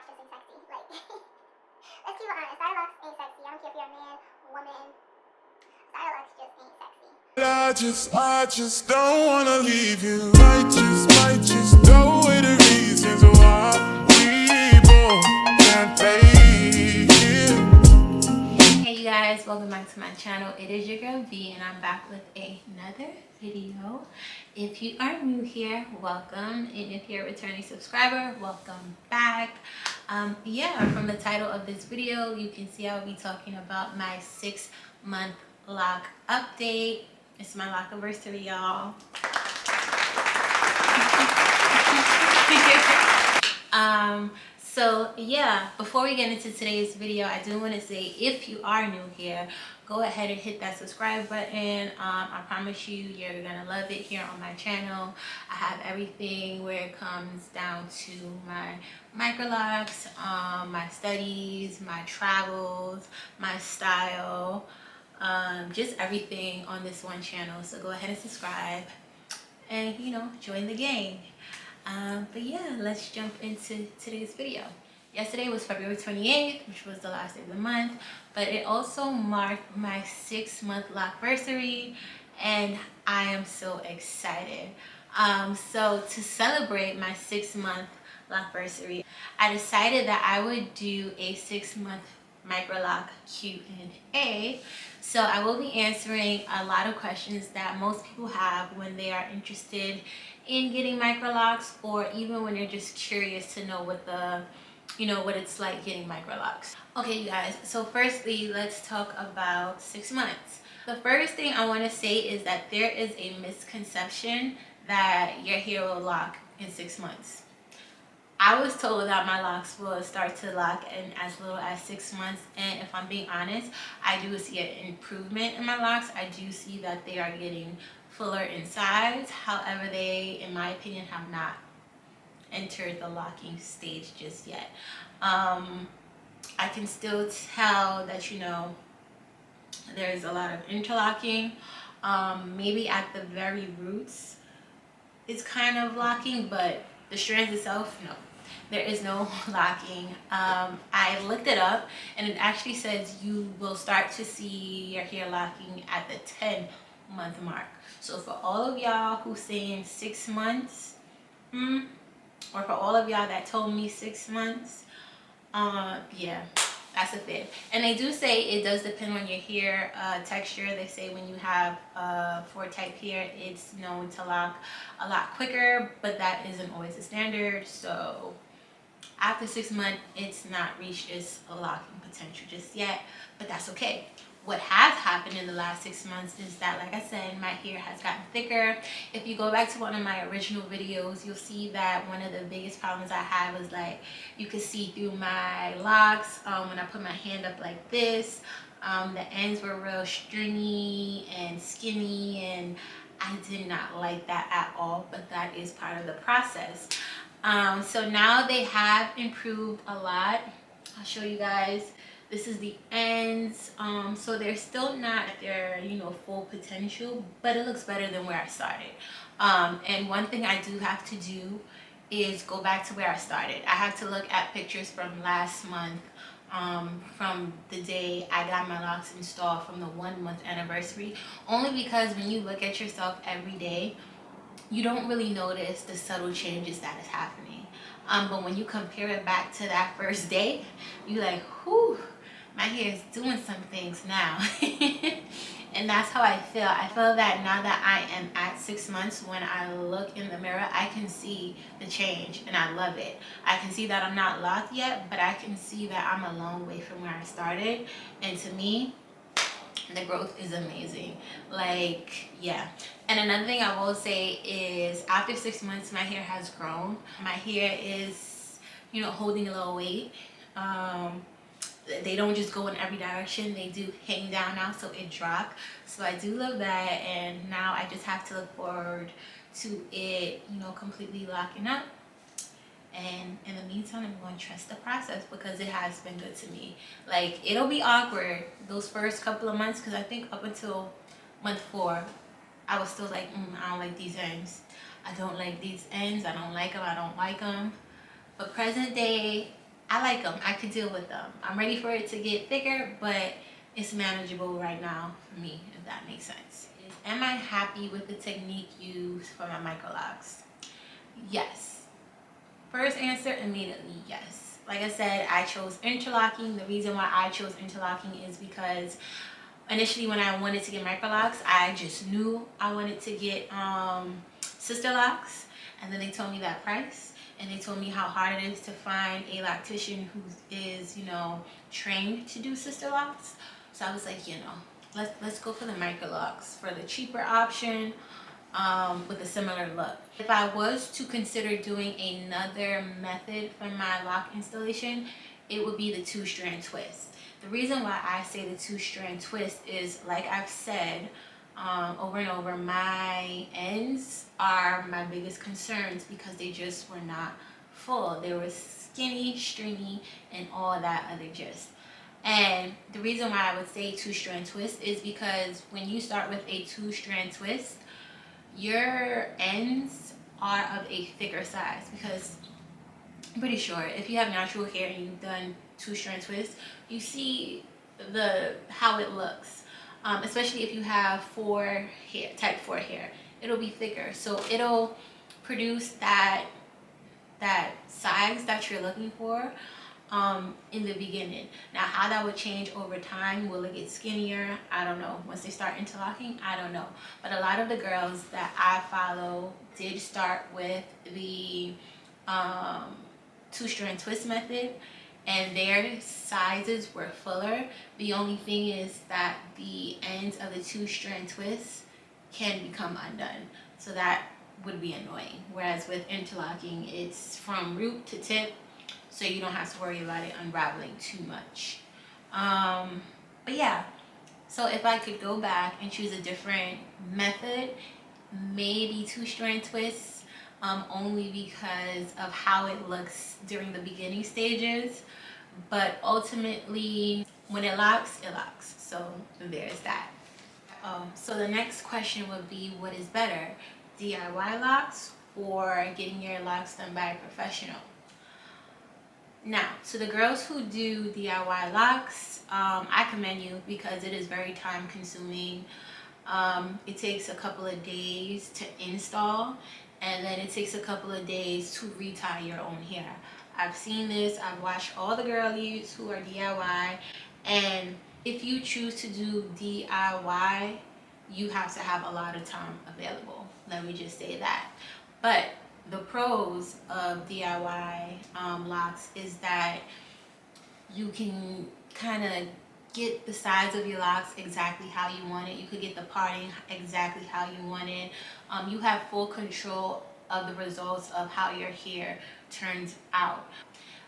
just ain't sexy. Like, let's keep it honest. Side locks ain't sexy. I don't care if you're a man, woman. Side locks just ain't sexy. I just don't wanna leave you. Might just know the reasons why we both can't play here. Hey you guys, welcome back to my channel. It is your girl V and I'm back with another video. If you are new here, welcome, and if you're a returning subscriber, welcome back. From the title of this video you can see I'll be talking about my 6-month lock update. It's my loc-versary, y'all. Before we get into today's video, I do want to say, if you are new here, go ahead and hit that subscribe button. I promise you're gonna love it here on my channel. I have everything where it comes down to my microlocs, my studies, my travels, my style, just everything on this one channel. So go ahead and subscribe and join the gang. Let's jump into today's video. Yesterday was February 28th, which was the last day of the month, but it also marked my 6-month loc-versary, and I am so excited. So to celebrate my 6-month loc-versary, I decided that I would do a 6-month Microloc Q&A. So I will be answering a lot of questions that most people have when they are interested in getting microlocs, or even when you're just curious to know what what it's like getting microlocs. Okay, you guys, so firstly, let's talk about 6 months. The first thing I want to say is that there is a misconception that your hair will lock in 6 months. I was told that my locks will start to lock in as little as 6 months, and if I'm being honest, I do see an improvement in my locks. I do see that they are getting fuller in size. However, they, in my opinion, have not entered the locking stage just yet. I can still tell that there's a lot of interlocking. Maybe at the very roots it's kind of locking, but the strands itself, no, there is no locking. I looked it up and it actually says you will start to see your hair locking at the 10-month mark. So for all of y'all who saying 6 months, or for all of y'all that told me 6 months, yeah, that's a fit. And they do say it does depend on your hair texture. They say when you have 4 type hair, it's known to lock a lot quicker, but that isn't always the standard. So after 6 months, it's not reached its locking potential just yet, but that's okay. What has happened in the last 6 months is that, like I said, my hair has gotten thicker. If you go back to one of my original videos, you'll see that one of the biggest problems I had was, like, you could see through my locks when I put my hand up like this. The ends were real stringy and skinny, and I did not like that at all, but that is part of the process. So now they have improved a lot. I'll show you guys. This is the ends. So they're still not at their full potential, but it looks better than where I started. And one thing I do have to do is go back to where I started. I have to look at pictures from last month, from the day I got my locks installed, from the 1-month anniversary, only because when you look at yourself every day, you don't really notice the subtle changes that is happening. But when you compare it back to that first day, you're like, whew, my hair is doing some things now. And that's how I feel. I feel that now that I am at 6 months, when I look in the mirror, I can see the change, and I love it. I can see that I'm not locked yet, but I can see that I'm a long way from where I started. And to me, the growth is amazing. Like, yeah. And another thing I will say is, after 6 months, my hair has grown. My hair is holding a little weight. They don't just go in every direction, they do hang down now, so it dropped. So I do love that, and now I just have to look forward to it completely locking up. And in the meantime, I'm going to trust the process, because it has been good to me. Like, it'll be awkward those first couple of months, because I think up until month 4, I was still like, I don't like these ends. I don't like these ends. I don't like them. I don't like them. But present day, I like them. I could deal with them. I'm ready for it to get thicker, but it's manageable right now for me, if that makes sense. Am I happy with the technique used for my Microlocs? Yes. First answer, immediately yes. Like I said, I chose interlocking. The reason why I chose interlocking is because initially when I wanted to get Microlocs, I just knew I wanted to get sister locks, and then they told me that price, and they told me how hard it is to find a loctician who is, you know, trained to do sister locks. So I was like, you know, let's go for the Microlocs for the cheaper option with a similar look. If I was to consider doing another method for my lock installation, it would be the two-strand twist. The reason why I say the two-strand twist is, like I've said over and over, my ends are my biggest concerns because they just were not full. They were skinny, stringy, and all that other gist. And the reason why I would say two-strand twist is because when you start with a two-strand twist, your ends are of a thicker size, because I'm pretty sure if you have natural hair and you've done two-strand twists, you see how it looks, especially if you have type 4 hair, it'll be thicker, so it'll produce that size that you're looking for in the beginning. Now, how that would change over time, will it get skinnier? I don't know. Once they start interlocking, I don't know. But a lot of the girls that I follow did start with the two-strand twist method, and their sizes were fuller. The only thing is that the ends of the two-strand twist can become undone, so that would be annoying. Whereas with interlocking, it's from root to tip, so you don't have to worry about it unraveling too much. But yeah, so if I could go back and choose a different method, maybe two-strand twists, only because of how it looks during the beginning stages. But ultimately, when it locks, it locks. So there's that. So the next question would be, what is better, DIY locks or getting your locks done by a professional? Now, to the girls who do DIY locks, I commend you, because it is very time consuming. It takes a couple of days to install, and then it takes a couple of days to retie your own hair. I've seen this. I've watched all the girlies who are DIY, and if you choose to do DIY, you have to have a lot of time available. Let me just say that. But the pros of DIY locks is that you can kind of get the size of your locks exactly how you want it. You could get the parting exactly how you want it. You have full control of the results of how your hair turns out.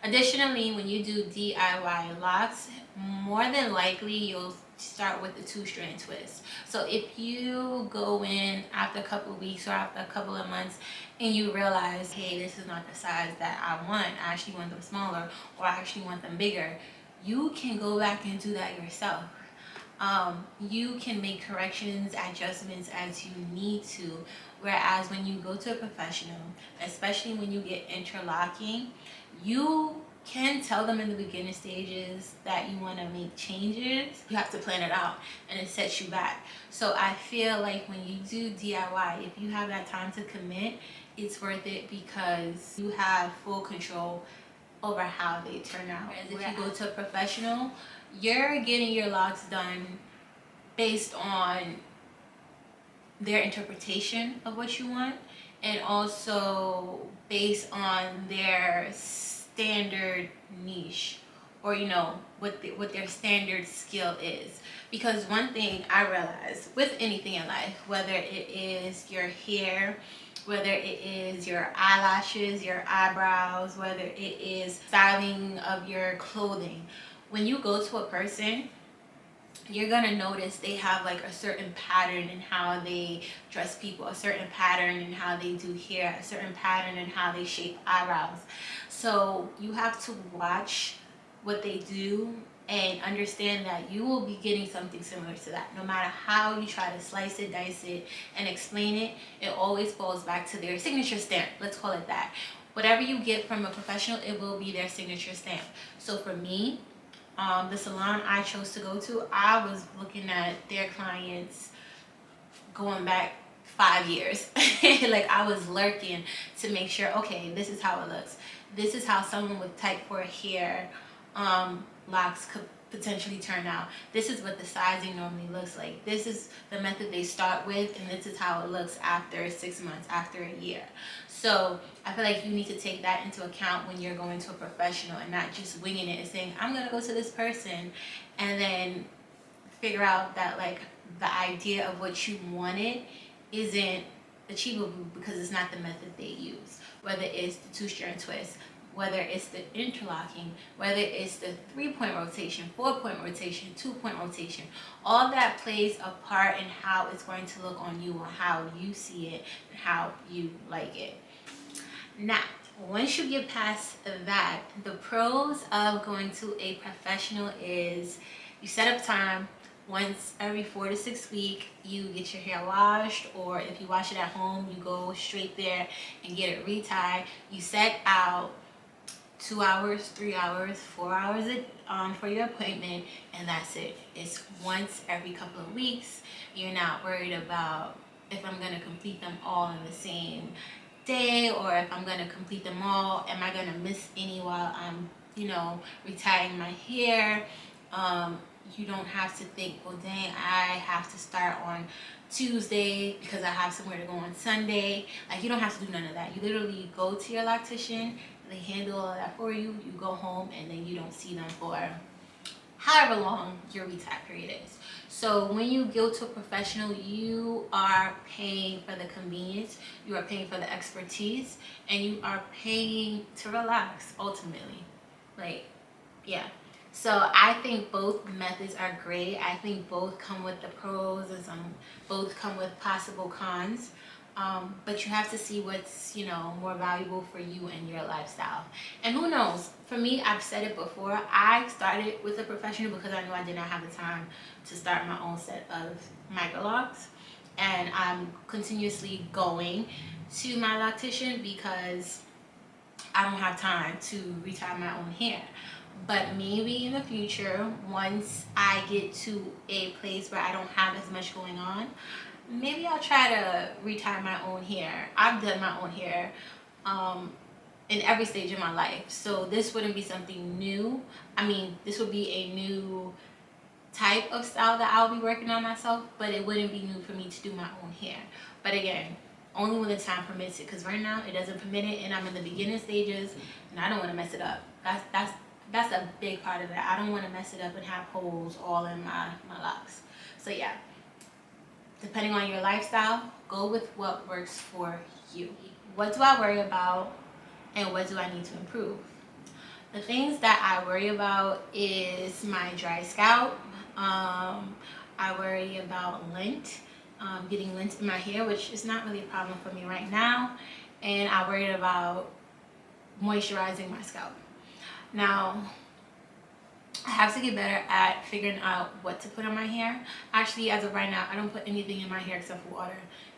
Additionally, when you do DIY locks, more than likely you'll start with the two-strand twist. So if you go in after a couple of weeks or after a couple of months and you realize, hey, this is not the size that I want, I actually want them smaller, or I actually want them bigger, you can go back and do that yourself. You can make corrections, adjustments as you need to. Whereas when you go to a professional, especially when you get interlocking, you can tell them in the beginning stages that you want to make changes. You have to plan it out, and it sets you back. So I feel like when you do DIY, if you have that time to commit, it's worth it because you have full control over how they turn out. Whereas if you go to a professional, you're getting your locks done based on their interpretation of what you want, and also based on their standard niche, or you know what their standard skill is. Because one thing I realized with anything in life, whether it is your hair, whether it is your eyelashes, your eyebrows, whether it is styling of your clothing, when you go to a person, you're gonna notice they have like a certain pattern in how they dress people, a certain pattern in how they do hair, a certain pattern in how they shape eyebrows. So you have to watch what they do and understand that you will be getting something similar to that. No matter how you try to slice it, dice it, and explain it, it always falls back to their signature stamp, let's call it that. whatever you get from a professional, it will be their signature stamp. So for me, the salon I chose to go to, I was looking at their clients going back 5 years. Like I was lurking to make sure, okay, this is how it looks. This is how someone with type 4 hair locks could potentially turn out. This is what the sizing normally looks like. This is the method they start with, and this is how it looks after 6 months, after a year. So I feel like you need to take that into account when you're going to a professional and not just winging it and saying, I'm gonna go to this person, and then figure out that like the idea of what you wanted isn't achievable because it's not the method they use. Whether it's the 2-strand twist, whether it's the interlocking, whether it's the 3-point rotation, 4-point rotation, 2-point rotation, all that plays a part in how it's going to look on you, or how you see it, and how you like it. Now, once you get past that, the pros of going to a professional is you set up time. Once every 4 to 6 weeks, you get your hair washed, or if you wash it at home, you go straight there and get it retied. You set out 2 hours, 3 hours, 4 hours for your appointment, and that's it. It's once every couple of weeks. You're not worried about if I'm going to complete them all in the same day, or if I'm going to complete them all, am I going to miss any while I'm, retiring my hair. You don't have to think, well, dang, I have to start on Tuesday because I have somewhere to go on Sunday. Like, you don't have to do none of that. You literally go to your loctician, they handle all that for you, you go home, and then you don't see them for however long your retire period is. So when you go to a professional, you are paying for the convenience, you are paying for the expertise, and you are paying to relax ultimately. Like, yeah. So I think both methods are great. I think both come with the pros, and both come with possible cons. But you have to see what's, more valuable for you and your lifestyle. And who knows? For me, I've said it before, I started with a professional because I knew I did not have the time to start my own set of Microlocs. And I'm continuously going to my loctician because I don't have time to retire my own hair. But maybe in the future, once I get to a place where I don't have as much going on, maybe I'll try to retire my own hair. I've done my own hair in every stage of my life, so this wouldn't be something new. I mean, this would be a new type of style that I'll be working on myself, but it wouldn't be new for me to do my own hair. But again, only when the time permits it, because right now it doesn't permit it, and I'm in the beginning stages, and I don't want to mess it up. That's a big part of it. I don't want to mess it up and have holes all in my locks. So yeah, depending on your lifestyle, go with what works for you. What do I worry about, and what do I need to improve? The things that I worry about is my dry scalp. I worry about lint, getting lint in my hair, which is not really a problem for me right now. And I worry about moisturizing my scalp. Now, I have to get better at figuring out what to put on my hair. Actually, as of right now, I don't put anything in my hair except for water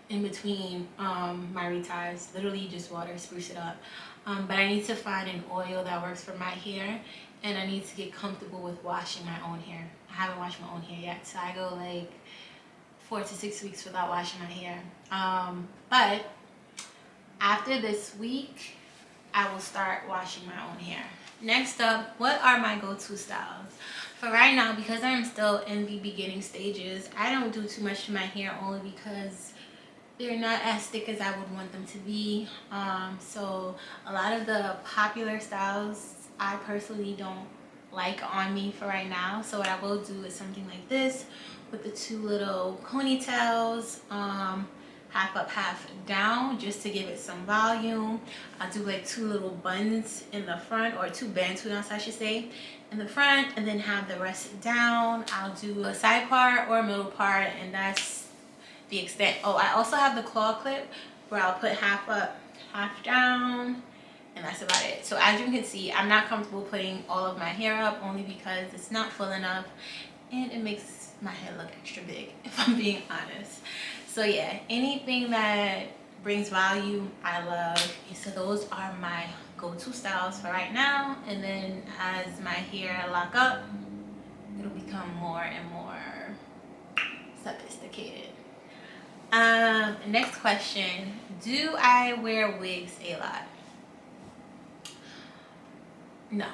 in between my retires. Literally just water, spruce it up. But I need to find an oil that works for my hair, and I need to get comfortable with washing my own hair. I haven't washed my own hair yet, so I go like 4 to 6 weeks without washing my hair. But after this week, I will start washing my own hair. Next up, what are my go-to styles? For right now, because I'm still in the beginning stages, I don't do too much to my hair, only because they're not as thick as I would want them to be. So a lot of the popular styles I personally don't like on me for right now. So what I will do is something like this with the 2 little ponytails, half up, half down, just to give it some volume. I'll do like 2 little buns in the front, or 2 bantu knots I should say, in the front, and then have the rest down. I'll do a side part or a middle part, and that's the extent. Oh, I also have the claw clip where I'll put half up, half down, and that's about it. So as you can see, I'm not comfortable putting all of my hair up, only because it's not full enough and it makes my head look extra big, if I'm being honest. So yeah, anything that brings value, I love. So those are my go-to styles for right now. And then as my hair lock up, it'll become more and more sophisticated. Next question, do I wear wigs a lot? No.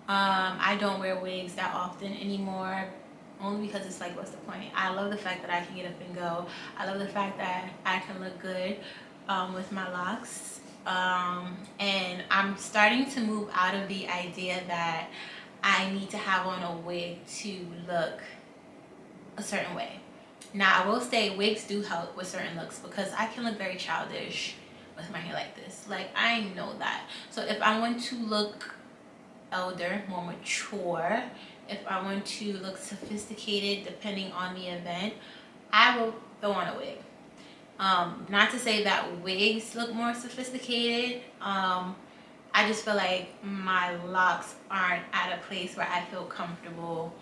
I don't wear wigs that often anymore, only because it's like, what's the point? I love the fact that I can get up and go. I love the fact that I can look good with my locks. And I'm starting to move out of the idea that I need to have on a wig to look a certain way. Now, I will say wigs do help with certain looks because I can look very childish with my hair like this. Like, I know that. So if I want to look elder, more mature, if I want to look sophisticated depending on the event, I will throw on a wig. Not to say that wigs look more sophisticated. I just feel like my locks aren't at a place where I feel comfortable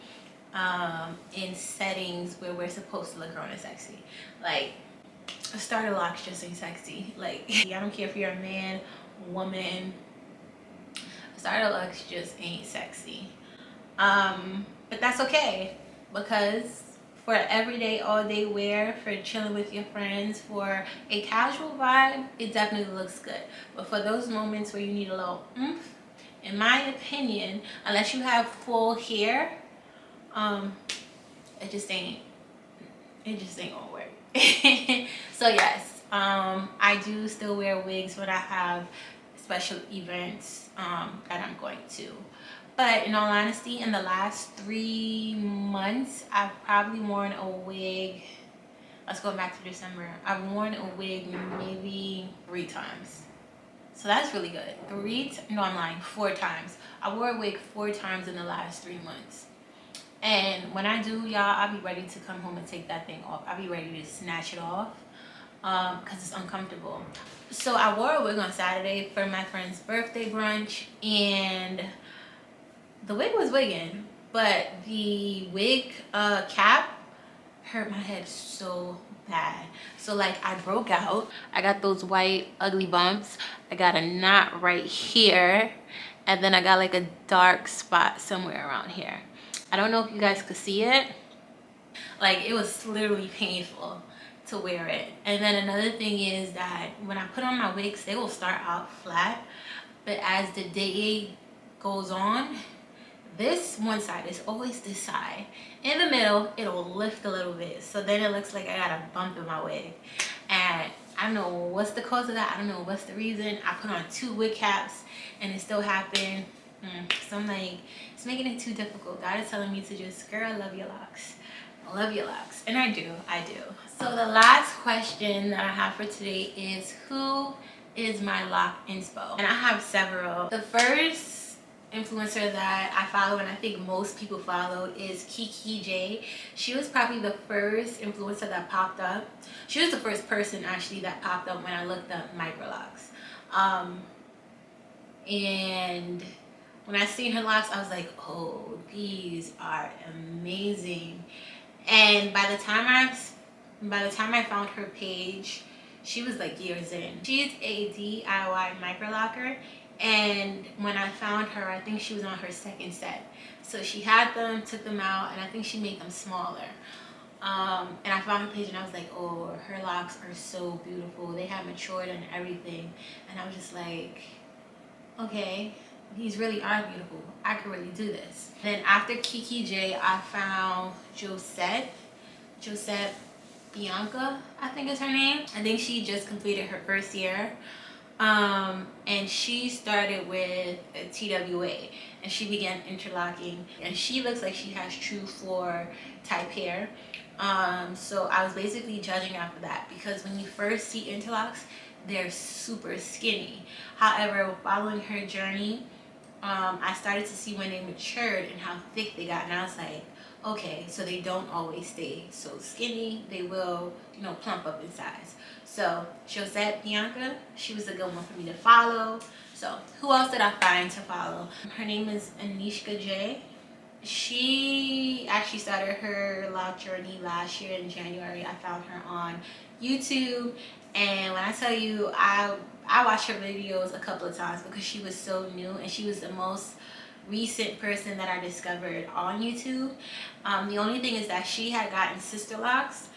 in settings where we're supposed to look grown and sexy. Like, starter locks just ain't sexy. Like, I don't care if you're a man, woman, starter locks just ain't sexy. But that's okay, because for everyday, all day wear, for chilling with your friends, for a casual vibe, it definitely looks good. But for those moments where you need a little oomph, in my opinion, unless you have full hair, it just ain't gonna work. So yes, I do still wear wigs when I have special events that I'm going to. But in all honesty, in the last 3 months, I've probably worn a wig. Let's go back to December. I've worn a wig maybe 3 times. So that's really good. 4 times. I wore a wig 4 times in the last 3 months. And when I do, y'all, I'll be ready to come home and take that thing off. I'll be ready to snatch it off because it's uncomfortable. So I wore a wig on Saturday for my friend's birthday brunch, and the wig was wigging, but the wig cap hurt my head so bad. So like, I broke out. I got those white ugly bumps. I got a knot right here, and then I got like a dark spot somewhere around here. I don't know if you guys could see it. Like, it was literally painful to wear it. And then another thing is that when I put on my wigs, they will start out flat, but as the day goes on, this one side is always this side. In the middle, it'll lift a little bit, so then it looks like I got a bump in my wig. And I don't know what's the cause of that. I don't know what's the reason. I put on 2 wig caps and it still happened. So I'm like, it's making it too difficult. God is telling me to just, girl, I love your locks. I love your locks. And I do. So the last question that I have for today is, who is my lock inspo? And I have several. The first influencer that I follow, and I think most people follow, is Kiki J. She was probably the first influencer that popped up. She was the first person actually that popped up when I looked up Microlocs. And when I seen her locks, I was like, oh, these are amazing. And by the time I found her page, she was like years in. She's a DIY microlocker, and when I found her, I think she was on her 2nd set. So she had them, took them out, and I think she made them smaller. And I found her page and I was like, oh, her locks are so beautiful. They have matured and everything. And I was just like, okay, these really are beautiful. I could really do this. Then after Kiki J, I found Josette Bianca, I think is her name. I think she just completed her 1st year. And she started with a TWA, and she began interlocking, and she looks like she has true floor type hair. So I was basically judging after that, because when you first see interlocks, they're super skinny. However, following her journey, I started to see when they matured and how thick they got, and I was like, okay, so they don't always stay so skinny. They will, you know, plump up in size. So Josette Bianca, she was a good one for me to follow. So who else did I find to follow? Her name is Anishka J. She actually started her lock journey last year in January. I found her on YouTube, And when I tell you, I watched her videos a couple of times because she was so new, and she was the most recent person that I discovered on YouTube. The only thing is that she had gotten sister locks,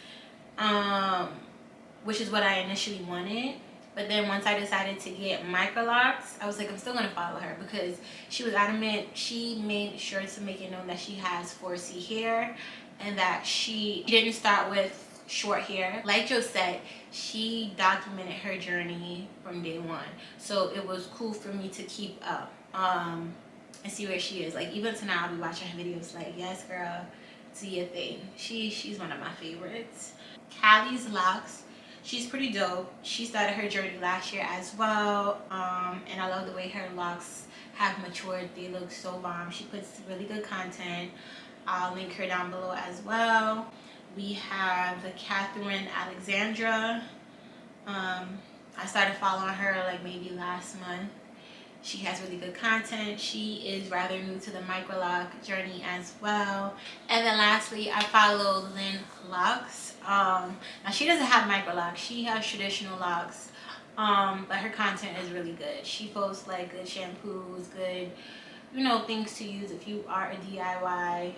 which is what I initially wanted. But then once I decided to get Microlocs, I was like, I'm still gonna follow her because she was adamant. She made sure to make it known that she has 4C hair and that she didn't start with short hair. Like Joe said, she documented her journey from day one. So it was cool for me to keep up and see where she is. Like even tonight I'll be watching her videos like, yes girl, do your thing. She's one of my favorites. Callie's locks, she's pretty dope. She started her journey last year as well, and I love the way her locks have matured. They look so bomb. She puts really good content. I'll link her down below as well. We have the Catherine Alexandra. I started following her like maybe last month. She has really good content. She is rather new to the Microloc journey as well. And then lastly, I follow Lynn Locks. Now she doesn't have Microloc. She has traditional locks, but her content is really good. She posts like good shampoos, good, you know, things to use if you are a DIY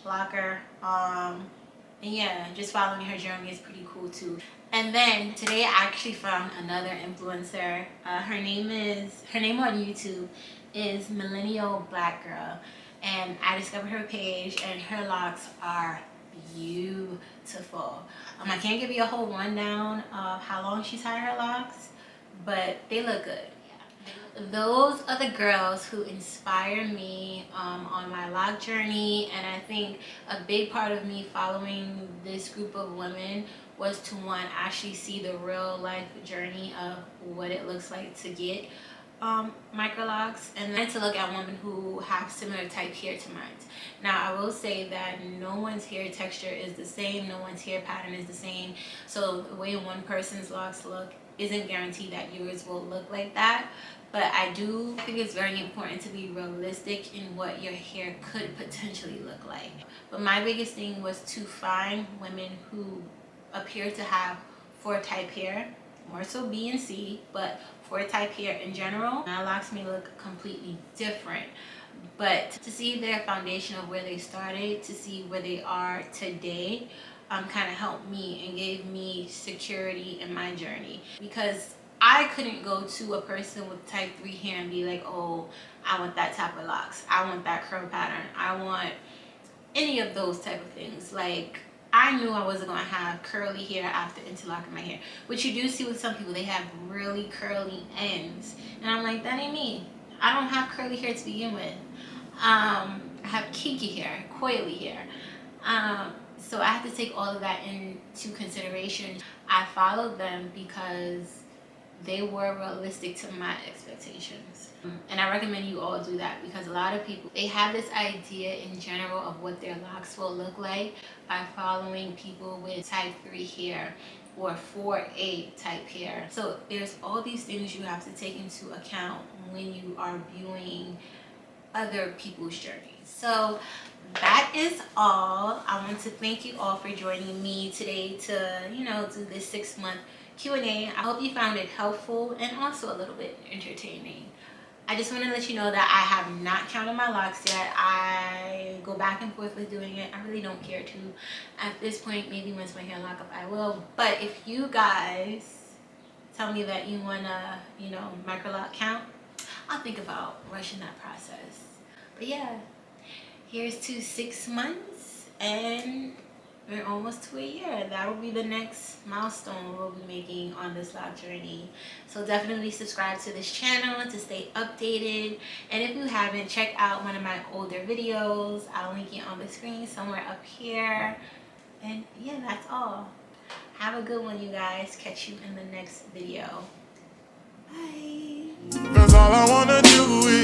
locker. And yeah, just following her journey is pretty cool too. And then today I actually found another influencer. Her name on YouTube is Millennial Black Girl, and I discovered her page, and her locks are beautiful. I can't give you a whole rundown of how long she's had her locks, but they look good. Those are the girls who inspire me on my lock journey, and I think a big part of me following this group of women was to one, actually see the real life journey of what it looks like to get Microlocs, and then to look at women who have similar type hair to mine. Now I will say that no one's hair texture is the same, no one's hair pattern is the same, so the way one person's locks look isn't guaranteed that yours will look like that. But I do think it's very important to be realistic in what your hair could potentially look like. But my biggest thing was to find women who appear to have 4 type hair, more so B and C, but 4 type hair in general. My locks may look completely different, but to see their foundation of where they started, to see where they are today, kind of helped me and gave me security in my journey, because I couldn't go to a person with type 3 hair and be like, oh, I want that type of locks, I want that curl pattern, I want any of those type of things. Like, I knew I wasn't going to have curly hair after interlocking my hair, which you do see with some people. They have really curly ends, and I'm like, that ain't me. I don't have curly hair to begin with. I have kinky hair, coily hair. So I have to take all of that into consideration. I followed them because they were realistic to my expectations, and I recommend you all do that, because a lot of people, they have this idea in general of what their locks will look like by following people with type 3 hair or 4A type hair. So there's all these things you have to take into account when you are viewing other people's journeys. So that is all. I want to thank you all for joining me today to, you know, do this 6-month Q&A. I hope you found it helpful and also a little bit entertaining. I just want to let you know that I have not counted my locks yet. I go back and forth with doing it. I really don't care to. At this point, maybe once my hair lock up, I will. But if you guys tell me that you want to, you know, Microloc count, I'll think about rushing that process. But yeah, here's to 6 months, and we're almost to a year. That will be the next milestone we'll be making on this lock journey. So definitely subscribe to this channel to stay updated. And if you haven't, check out one of my older videos. I'll link it on the screen somewhere up here. And yeah, that's all. Have a good one, you guys. Catch you in the next video. Bye. 'Cause all I wanna do is